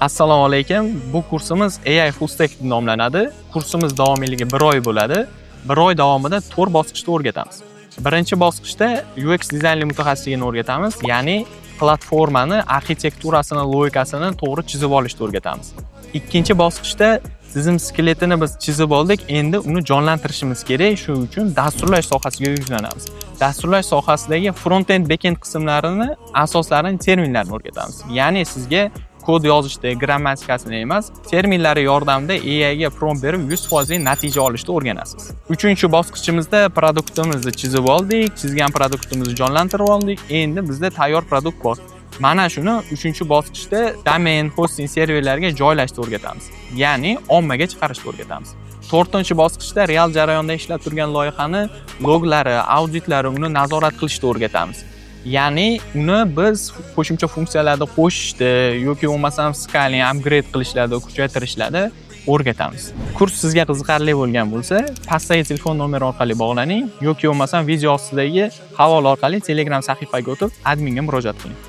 Assalomu alaykum. Bu kursimiz AI Full Stack nomlanadi. Kursimiz davomiyligi 1 oy bo'ladi. 1 oy davomida 4 bosqichda o'rgatamiz. Birinchi bosqichda UX dizaynli mutaxassisligini o'rgatamiz, ya'ni platformani, arxitekturasini, logikasini to'g'ri chizib olishni o'rgatamiz. Ikkinchi bosqichda tizim skeletini biz chizib oldik, endi uni jonlantirishimiz kerak. Shuning uchun dasturlash sohasiga yuzlanamiz. Dasturlash sohasidagi front-end, back-end qismlarini, asoslarini, terminlarini o'rgatamiz. Ya'ni sizga kod yozishda grammatikasini emas, terminlari yordamida AI ga prompt berib 100% natija olishni o'rganasiz. Uchinchi bosqichimizda produktimizni chizib oldik, chizgan produktimizni jonlantirib oldik. Endi bizda tayyor produkt bor. Mana shuni 3-bosqichda domain, hosting serverlarga joylashni o'rgatamiz. Ya'ni ommaga chiqarishni o'rgatamiz. 4-bosqichda real jarayonda ishlab turgan loyihani loglari, auditlari, uni nazorat qilishni o'rgatamiz. Ya'ni uni biz qo'shimcha funksiyalarni qo'shishda yoki bo'lmasam scaling, upgrade qilishlarda, kuchaytirishlarda o'rgatamiz. Kurs sizga qiziqarli bo'lgan bo'lsa, pastdagi telefon nomeri orqali bog'laning yoki bo'lmasam video ostidagi havola orqali Telegram sahifaga o'tib, adminga murojaat qiling.